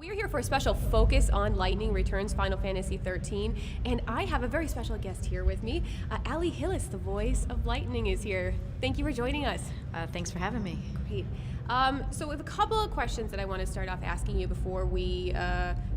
We're here for a special Focus on Lightning Returns Final Fantasy XIII, and I have a very special guest here with me. Hillis, the voice of Lightning, is here. Thank you for joining us. Thanks for having me. Great. So we have a couple of questions that I want to start off asking you before we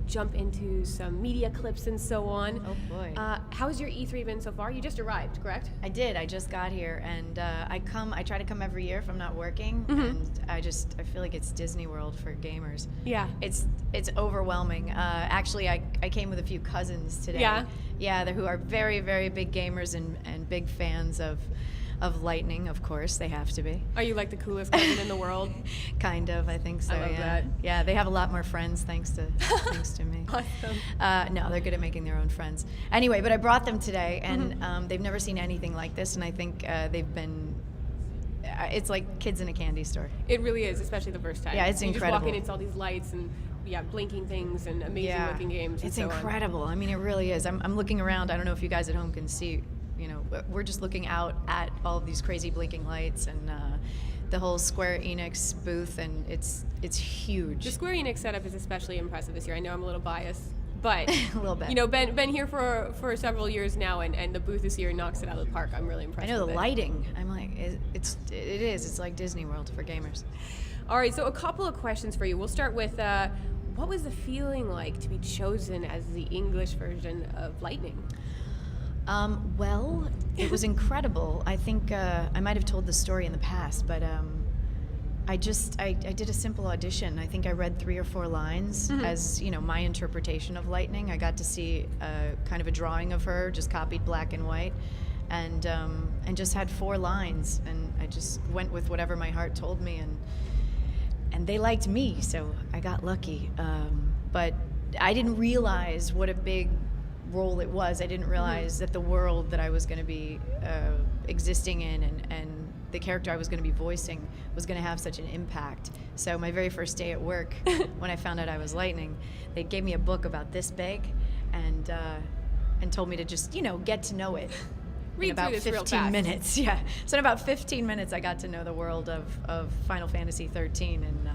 jump into some media clips and so on. Oh boy. How's your E3 been so far? You just arrived, correct? I did. I just got here, and I try to come every year if I'm not working, and I feel like it's Disney World for gamers. Yeah. It's overwhelming. Actually, I came with a few cousins today. Yeah? Yeah, who are very, very big gamers and big fans of Lightning, of course. They have to be. Are you like the coolest cousin in the world? Kind of, I think so. I love yeah. that. Yeah, they have a lot more friends thanks to me. Awesome. No, they're good at making their own friends. Anyway, but I brought them today, and they've never seen anything like this, and I think they've been. It's like kids in a candy store. It really is, especially the first time. Yeah, it's incredible. You just walk in, it's all these lights and blinking things and amazing looking games. It's and so incredible. I mean, it really is. I'm looking around. I don't know if you guys at home can see. You know, we're just looking out at all of these crazy blinking lights and the whole Square Enix booth, and it's huge. The Square Enix setup is especially impressive this year. I know I'm a little biased, but a little bit. You know, been here for several years now, and the booth this year knocks it out of the park. I'm really impressed. I know with the lighting. I'm like, it is. It's like Disney World for gamers. All right, so a couple of questions for you. We'll start with what was the feeling like to be chosen as the English version of Lightning? Well, it was incredible. I think I might have told the story in the past, but I did a simple audition. I think I read 3 or 4 lines as, you know, my interpretation of Lightning. I got to see kind of a drawing of her, just copied black and white, and just had 4 lines, and I just went with whatever my heart told me, and they liked me, so I got lucky. But I didn't realize what a big role it was. I didn't realize that the world that I was going to be existing in and the character I was going to be voicing was going to have such an impact. So my very first day at work, when I found out I was Lightning, they gave me a book about this big and told me to just, you know, get to know it. Read in about through this 15 real fast. minutes. Yeah. So in about 15 minutes, I got to know the world of Final Fantasy XIII, and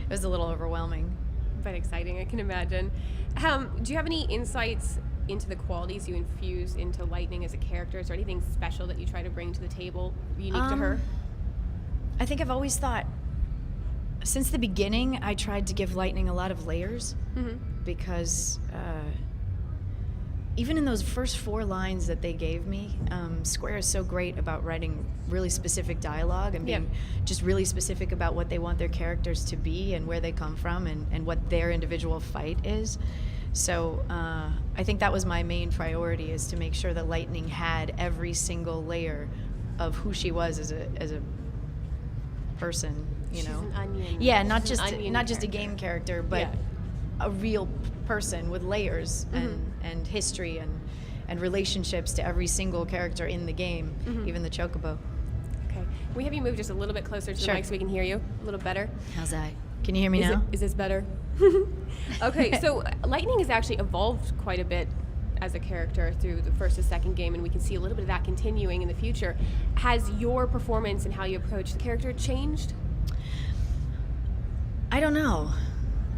it was a little overwhelming. But exciting, I can imagine. Do you have any insights into the qualities you infuse into Lightning as a character? Is there anything special that you try to bring to the table, unique to her? I think I've always thought, since the beginning, I tried to give Lightning a lot of layers, because even in those first 4 lines that they gave me, Square is so great about writing really specific dialogue and being just really specific about what they want their characters to be and where they come from and what their individual fight is. So I think that was my main priority, is to make sure that Lightning had every single layer of who she was as a person. You She's know, an onion. yeah, not She's just a game character, but a real person with layers and history and relationships to every single character in the game, even the Chocobo. Okay. Can we have you move just a little bit closer to the mic so we can hear you a little better? How's that? Can you hear me now? Is this better? Okay, so Lightning has actually evolved quite a bit as a character through the first and second game, and we can see a little bit of that continuing in the future. Has your performance and how you approach the character changed? I don't know.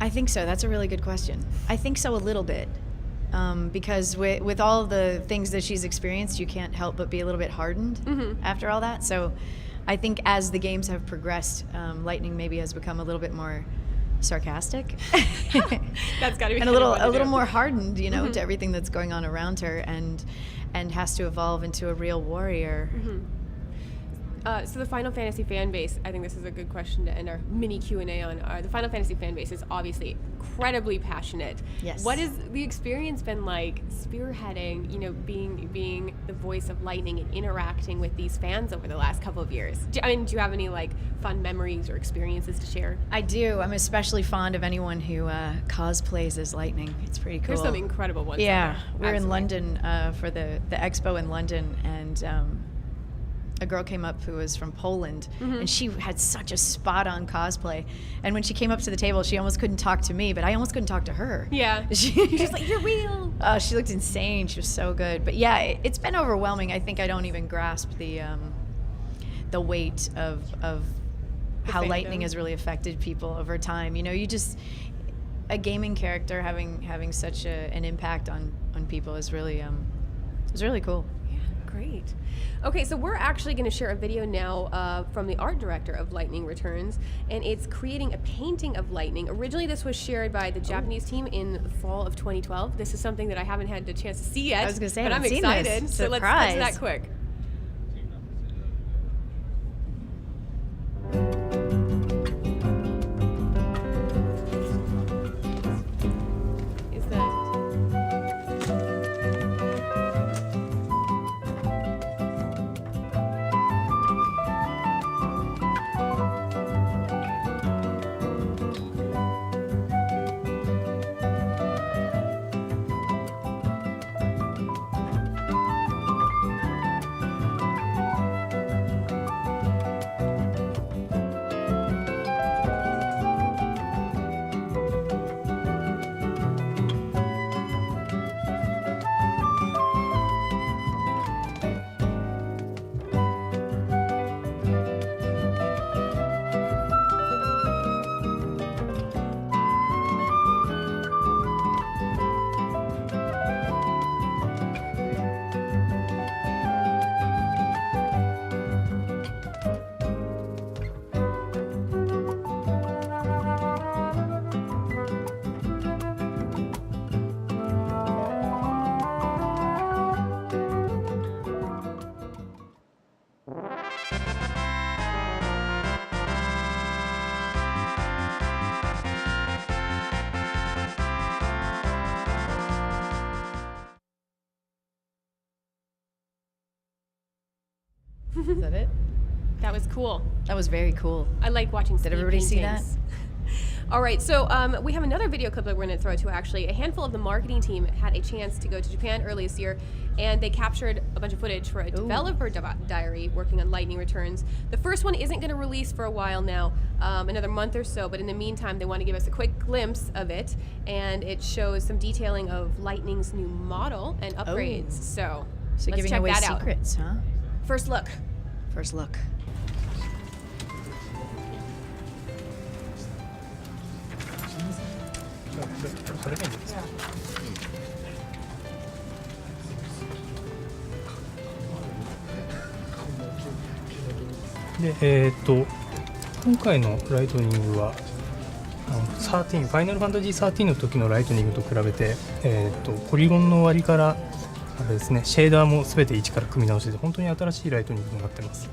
I think so. That's a really good question. I think so, a little bit. Because with all of the things that she's experienced, you can't help but be a little bit hardened after all that. So I think as the games have progressed, Lightning maybe has become a little bit more sarcastic. That's got to be and a little more hardened, you know, to everything that's going on around her, and has to evolve into a real warrior. So the Final Fantasy fan base, I think this is a good question to end our mini Q&A on. The Final Fantasy fan base is obviously incredibly passionate. Yes. What has the experience been like spearheading, you know, being the voice of Lightning and interacting with these fans over the last couple of years? Do you have any like fun memories or experiences to share? I do. I'm especially fond of anyone who cosplays as Lightning. It's pretty cool. There's some incredible ones. Yeah. We were in Absolutely. London for the expo in London, and a girl came up who was from Poland, and she had such a spot-on cosplay. And when she came up to the table, she almost couldn't talk to me, but I almost couldn't talk to her. Yeah. She's like, you're real. Oh, she looked insane. She was so good. But yeah, it's been overwhelming. I think I don't even grasp the weight of how fandom. Lightning has really affected people over time. You know, a gaming character having such an impact on people is really cool. Yeah, great. Okay, so we're actually going to share a video now from the art director of Lightning Returns, and it's creating a painting of Lightning. Originally, this was shared by the Japanese team in the fall of 2012. This is something that I haven't had the chance to see yet. I was going to say, but I'm seen excited. This. So let's do that quick. Is that it? That was cool. That was very cool. I like watching. Did everybody see that? All right, so we have another video clip that we're going to throw to actually. A handful of the marketing team had a chance to go to Japan early this year, and they captured a bunch of footage for a developer diary working on Lightning Returns. The first one isn't going to release for a while now, another month or so, but in the meantime, they want to give us a quick glimpse of it, and it shows some detailing of Lightning's new model and upgrades. So let's giving check away that secrets, out. huh? First look. First look.で、今回のライトニングは13、ファイナルファンタジー13の時のライトニングと比べて、ポリゴンの割りからあれですね、シェーダーも全て一から組み直してて本当に新しいライトニングになってます。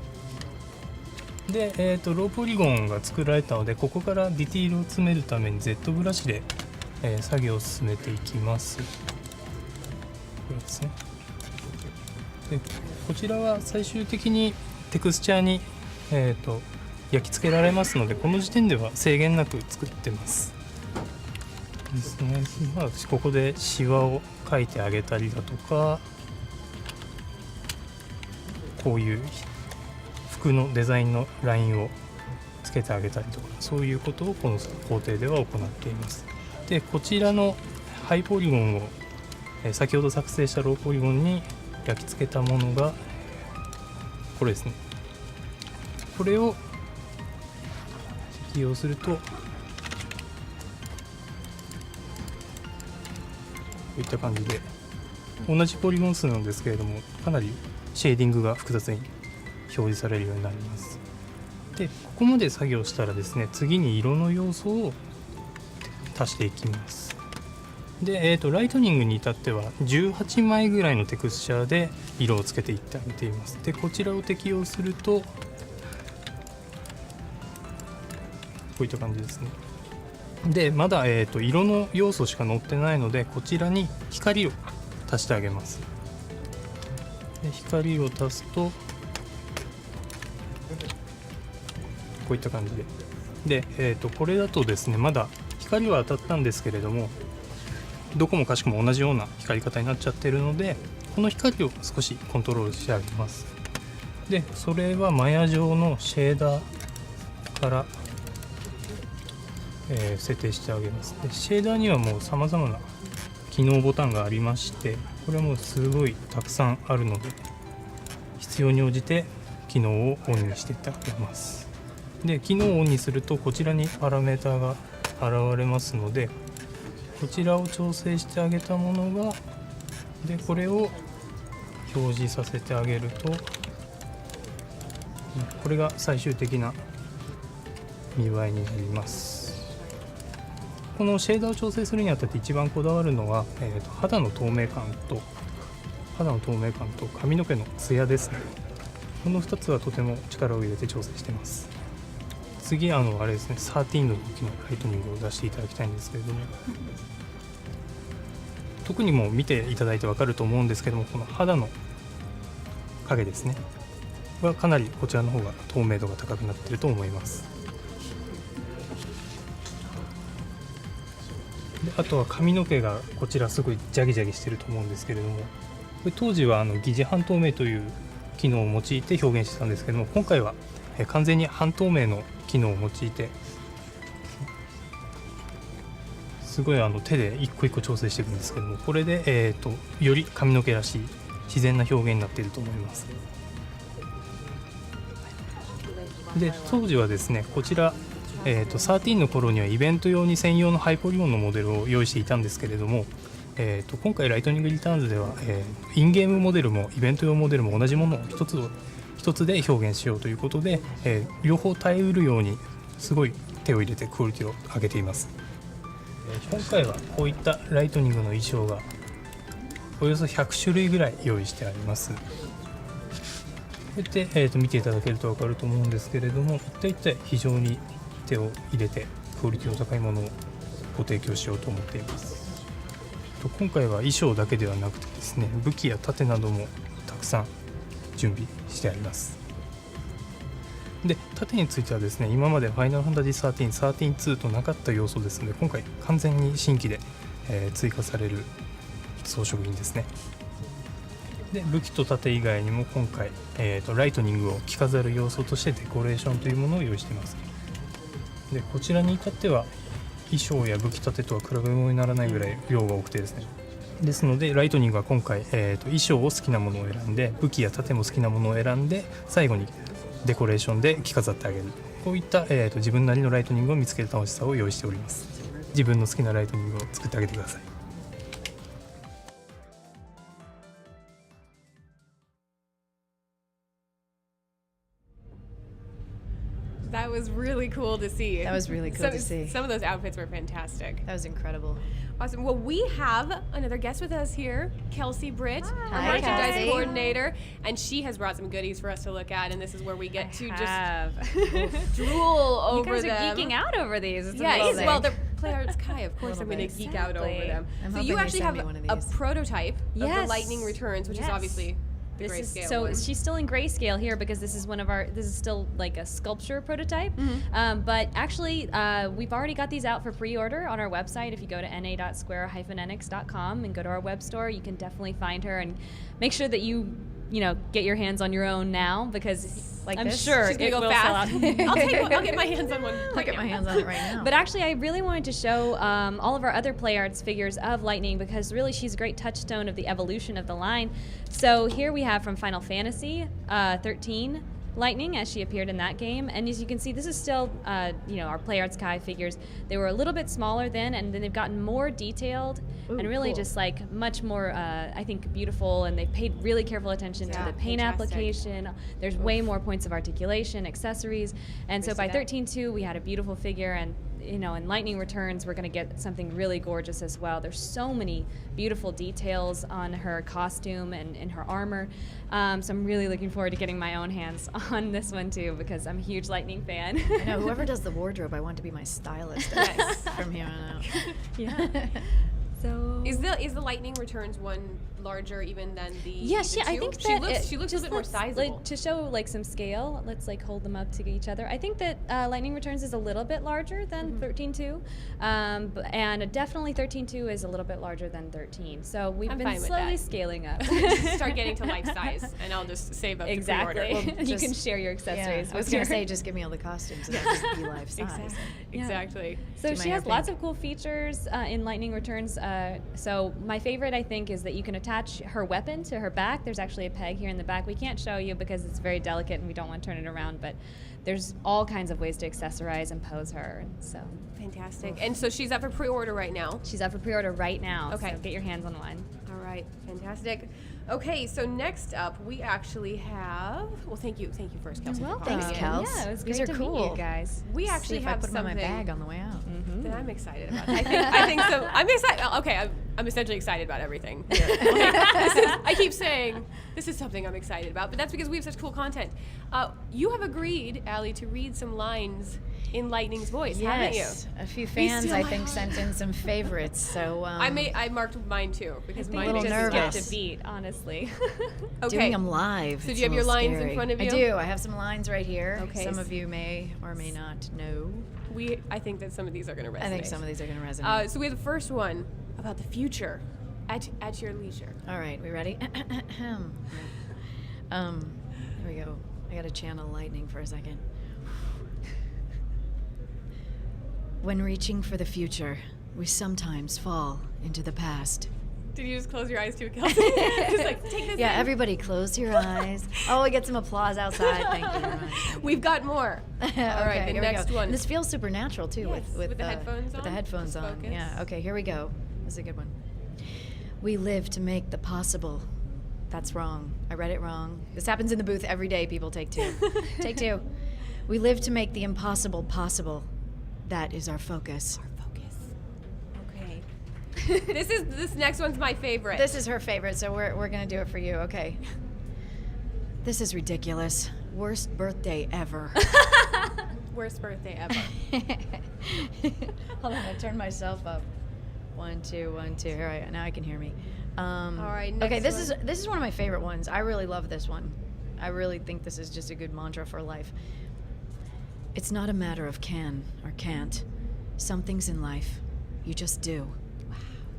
で、ローポリゴンが作られたので、ここからディティールを詰めるために Z ブラシで、作業を進めていきます。これですね。で、こちらは最終的にテクスチャーに、焼き付けられますので、この時点では制限なく作ってますですね。まあ、ここでシワを描いてあげたりだとか、こういう服のデザインのラインをつけてあげたりとか、そういうことをこの工程では行っています。で、こちらのハイポリゴンを、先ほど作成したローポリゴンに焼き付けたものがこれですね。これを適用すると、こういった感じで同じポリゴン数なんですけれども、かなりシェーディングが複雑に表示されるようになります。で、ここまで作業したらですね、次に色の要素を足していきます。で、ライトニングに至っては18枚ぐらいのテクスチャーで色をつけていってあげています。で、こちらを適用するとこういった感じですね。で、まだ、色の要素しか載ってないので、こちらに光を足してあげます。で、光を足すとこういった感じで、これだとですね、まだ光は当たったんですけれども、どこもかしこも同じような光り方になっちゃってるので、この光を少しコントロールしてあげます。で、それはマヤ状のシェーダーから設定してあげます。で、シェーダーにはもう様々な機能ボタンがありまして、これはもうすごいたくさんあるので、必要に応じて機能をオンにしていってあげます。で、機能をオンにするとこちらにパラメータが現れますので、こちらを調整してあげたものがでこれを表示させてあげるとこれが最終的な見栄えになります。このシェーダーを調整するにあたって一番こだわるのは、肌の透明感と髪の毛のツヤですね。この2つはとても力を入れて調整しています。次あれですね、13の時のライトニングを出していただきたいんですけれども、特にもう見ていただいて分かると思うんですけども、この肌の影ですねはかなりこちらの方が透明度が高くなっていると思います。であとは髪の毛がこちらすごいジャギジャギしてると思うんですけれども、これ当時は疑似半透明という機能を用いて表現してたんですけども、今回は完全に半透明の機能を用いてすごい手で一個一個調整していくんですけども、これで、より髪の毛らしい自然な表現になっていると思います。で当時はですねこちら13の頃にはイベント用に専用のハイポリゴンのモデルを用意していたんですけれども、今回ライトニングリターンズでは、インゲームモデルもイベント用モデルも同じものを一つで表現しようということで、両方耐えうるようにすごい手を入れてクオリティを上げています。今回はこういったライトニングの衣装がおよそ100種類ぐらい用意してあります。こうやって、見ていただけると分かると思うんですけれども、一体非常に手を入れてクオリティの高いものをご提供しようと思っています。今回は衣装だけではなくてですね、武器や盾などもたくさん準備してあります。で盾についてはですね、今までファイナルファンタジー13、13-2となかった要素ですので、今回完全に新規で、追加される装飾品ですね。で武器と盾以外にも今回、ライトニングを着飾る要素としてデコレーションというものを用意しています。でこちらに至っては衣装や武器盾とは比べ物にならないぐらい量が多くてですね、ですのでライトニングは今回、衣装を好きなものを選んで、武器や盾も好きなものを選んで、最後にデコレーションで着飾ってあげる、こういった、自分なりのライトニングを見つける楽しさを用意しております。自分の好きなライトニングを作ってあげてください。That was really cool to see. That was really cool to see. Some of those outfits were fantastic. That was incredible. Awesome. Well, we have another guest with us here, Kelsey Britt, our Hi, merchandise Kelsey. coordinator, and she has brought some goodies for us to look at, and this is where we get to have. just drool over You guys them. are geeking out over these. It's Yeah, amazing. well, they're Playarts Kai, of course I'm Little going to bit. geek out over Exactly. them. I'm So hoping you they actually send have me one of a these. prototype of the Yes. Lightning Returns, which is Yes. obviously the This is grayscale so one. she's still in grayscale here because this is this is still like a sculpture prototype. But actually, we've already got these out for pre-order on our website. If you go to na.square-enix.com and go to our web store, you can definitely find her and make sure that you get your hands on your own now because Like I'm this? sure She's gonna it go will fast. sell out. I'll get my hands on one. I'll get my hands on it right now. But actually, I really wanted to show all of our other Play Arts figures of Lightning because really she's a great touchstone of the evolution of the line. So here we have from Final Fantasy 13 Lightning as she appeared in that game. And as you can see, this is still, our Play Arts Kai figures. They were a little bit smaller then, and then they've gotten more detailed and really cool. just like much more, I think, beautiful. And they've paid really careful attention to Yeah, the paint fantastic. application. There's way more points of articulation, accessories. And so Nice by to that. 13.2, we had a beautiful figure, and in Lightning Returns, we're going to get something really gorgeous as well. There's so many beautiful details on her costume and in her armor. So I'm really looking forward to getting my own hands on this one too because I'm a huge Lightning fan. I know, whoever does the wardrobe, I want to be my stylist from here on out. Yeah. So Is the Lightning Returns one larger even than the? yeah, the I two? think she that looks a little bit more sizable. to show like some scale, let's like hold them up to each other. I think that Lightning Returns is a little bit larger than 13.2, and definitely 13.2 is a little bit larger than 13. So we've I'm been fine with slowly that. scaling up. Start getting to life size, and I'll just save up Exactly. to pre-order. You just- can share your Yeah, accessories. I was with going to her. say, just give me all the costumes and I'll just be life size. Exactly. So Do my she hair has lots pink. of cool features in Lightning Returns. So So my favorite, I think, is that you can attach her weapon to her back. There's actually a peg here in the back. We can't show you because it's very delicate and we don't want to turn it around, but there's all kinds of ways to accessorize and pose her. So Fantastic. And so she's up for pre-order right now. she's up for pre-order right now. Okay. So get your hands on one. All right, fantastic. Okay, so next up we actually have. Well, thank you first, Kelsey. for calling Thanks, in. Kels. Yeah, it was These great are to cool. meet you guys. We See actually if I have put them in something my bag on the way out. that I'm excited about. I think so. I'm excited. Okay, I'm essentially excited about everything. Here. I keep saying this is something I'm excited about, but that's because we have such cool content. You have agreed, Allie, to read some lines in Lightning's voice, haven't you? Yes, a few fans still I my think heart. sent in some favorites. So I marked mine too because I mine think little we just nervous. skipped a beat, honestly. Okay. doing them live. So do it's you have a your little lines in scary. front of you? I do. I have some lines right here. Okay. Some of you may or may not know. I think that some of these are going to resonate. I think some of these are going to resonate. So we have the first one about the future, at your leisure. All right, we ready? Here we go. I got to channel lightning for a second. When reaching for the future, we sometimes fall into the past. Did you just close your eyes too, Kelsey? Just like take this. Yeah, in. everybody close your eyes. Oh, we get some applause outside. Thank you very much. We've got more. All right, the here we next go. one. And this feels supernatural too, Yes, with the headphones With the on, headphones just on. focus. Yeah. Okay, here we go. This is a good one. We live to make the possible. That's wrong. I read it wrong. This happens in the booth every day. People take two. Take two. We live to make the impossible possible. That is our focus. Focus. Okay. this next one's my favorite. This is her favorite, so we're gonna do it for you. Okay. This is ridiculous. Worst birthday ever. worst birthday ever. Hold on, I turned myself up. 1, 2, 1, 2. Here now I can hear me. All right. Okay, Next this is one of my favorite ones. I really love this one. I really think this is just a good mantra for life. It's not a matter of can or can't. Some things in life you just do.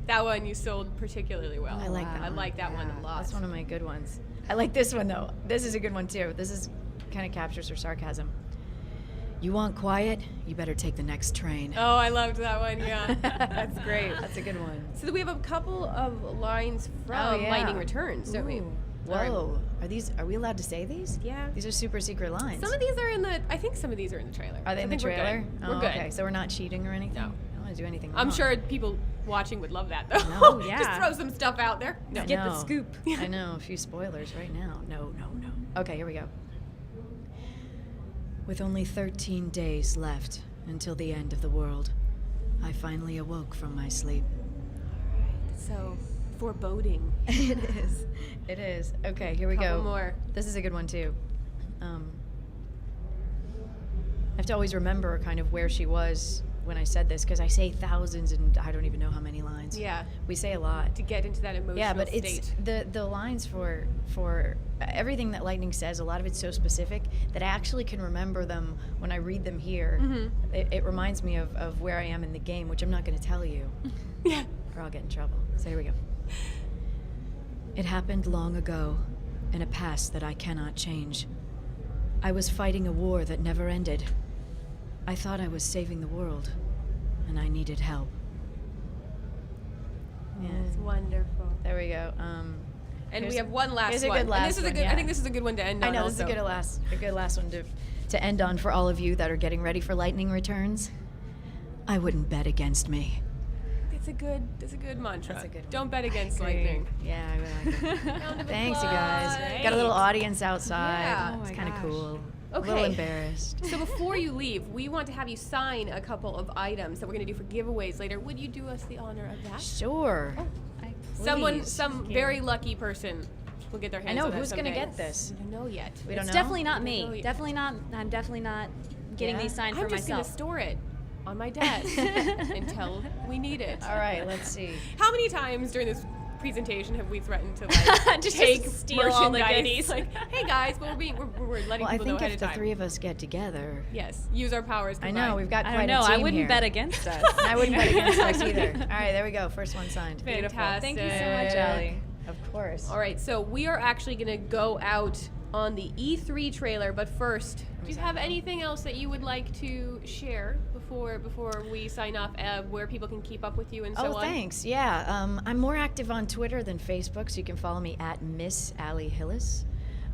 That one you sold particularly well. I like that I one. like that one a lot. That's one of my good ones. I like this one though. This is a good one too. This is kind of captures her sarcasm. You want quiet? You better take the next train. Oh, I loved that one. Yeah, that's great. That's a good one. So we have a couple of lines from yeah. Lightning Returns, don't we? Ooh. All right. Whoa. Are we allowed to say these? Yeah. These are super secret lines. Some of these are in the. I think some of these are in the trailer. Are they I in the think we're trailer? good. Oh, We're good. Okay, so we're not cheating or anything? No. I don't want to do anything I'm wrong. sure people watching would love that though. No, yeah. Just throw some stuff out there. No. I Get the know. scoop. I know, a few spoilers right now. No. Okay, here we go. With only 13 days left until the end of the world, I finally awoke from my sleep. So foreboding. It is. It is. Okay, here we Couple go. more. This is a good one too. I have to always remember kind of where she was when I said this because I say thousands and I don't even know how many lines. Yeah. We say a lot. To get into that emotional Yeah, but state. it's the lines for everything that Lightning says. A lot of it's so specific that I actually can remember them when I read them here. Mm-hmm. It reminds me of where I am in the game, which I'm not going to tell you, Yeah. or I'll get in trouble. So here we go. It happened long ago, in a past that I cannot change. I was fighting a war that never ended. I thought I was saving the world, and I needed help. Yeah. It's wonderful. There we go. And Here's- we have one last here's a one. good last and this is a one, good. yeah. I think this is a good one to end on. I know this is also. a good last one to end on for all of you that are getting ready for Lightning Returns. I wouldn't bet against me. It's a good mantra. That's a good one. Don't bet against Agree. lightning. Yeah, I like it. Round of Thanks, you guys. applause. Got a little audience outside. Yeah. Oh It's my kind of gosh. cool. A Okay. little embarrassed. So before you leave, we want to have you sign a couple of items that we're going to do for giveaways later. Would you do us the honor of that? Sure. Please. Some very lucky person will get their hands I know on that who's gonna someday. get this. We don't know yet. We don't It's know. definitely not We don't know me. yet. Definitely not. I'm definitely not getting Yeah? these signed I'm for just going to myself. store it on my desk until we need it. All right, let's see. How many times during this presentation have we threatened to like Just take steal all the merchandise? goodies. Like, hey guys, but we're letting Well, I people know think ahead if of the time. three of us get together, Yes, use our powers. I combined. know we've got I quite don't know. a team I wouldn't here. bet against us. I wouldn't bet against us either. All right, there we go. First one signed. Beautiful. Fantastic. Thank you so much, Allie. Of course. All right, so we are actually going to go out on the E3 trailer, but first, do you have anything else that you would like to share before before we sign off, where people can keep up with you and so on? Oh, thanks. Yeah, I'm more active on Twitter than Facebook, so you can follow me at Miss Allie Hillis.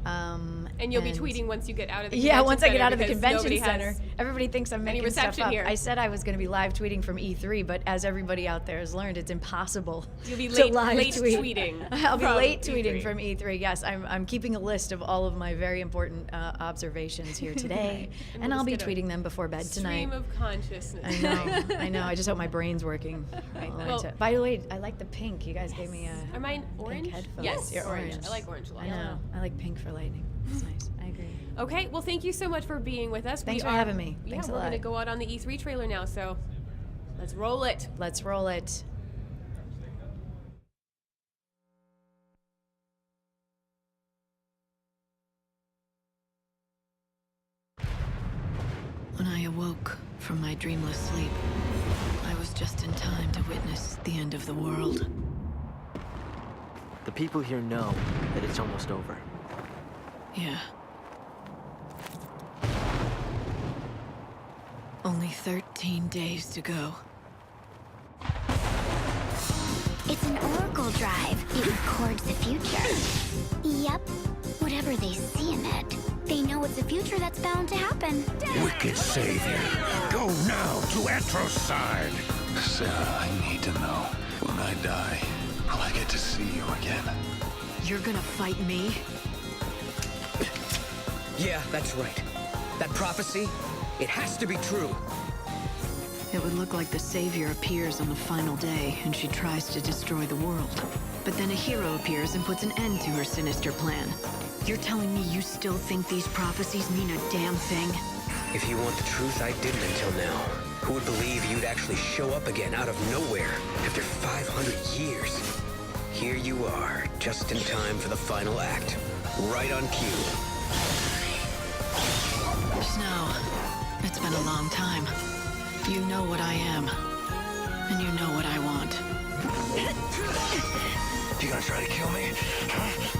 And you'll be tweeting once you get out of the yeah, convention once I get center out of the because convention nobody center. has Everybody thinks I'm any making stuff reception up. here. I said I was going to be live tweeting from E3, but as everybody out there has learned, it's impossible. You'll be to late, live late tweet. tweeting. I'll be from late tweeting E3. from E3. Yes, I'm keeping a list of all of my very important observations here today, And and we'll I'll just be get a tweeting them before bed tonight. Stream of consciousness. I know, I know. I just hope my brain's working. Right Well- by the way, I like the pink. You guys gave me Are mine pink orange? headphones. Yes, You're orange. orange. I like orange a lot. I know. I like pink for lightning. It's nice. I agree. Okay, well, thank you so much for being with us. Thanks We for are- having me. Yeah, Thanks a we're lot. going to go out on the E3 trailer now, so let's roll it. Let's roll it. When I awoke from my dreamless sleep, I was just in time to witness the end of the world. The people here know that it's almost over. Yeah. Only 13 days to go. It's an oracle drive. It records the future. Yep. Whatever they see in it, they know it's a future that's bound to happen. Wicked Savior, go now to Etro's side. Sarah, I need to know. When I die, will I get to see you again? You're gonna fight me? Yeah, that's right. That prophecy, it has to be true. It would look like the Savior appears on the final day, and she tries to destroy the world. But then a hero appears and puts an end to her sinister plan. You're telling me you still think these prophecies mean a damn thing? If you want the truth, I didn't until now. Who would believe you'd actually show up again out of nowhere after 500 years? Here you are, just in time for the final act. Right on cue. Snow, it's been a long time. You know what I am, and you know what I want. You gonna try to kill me? Huh?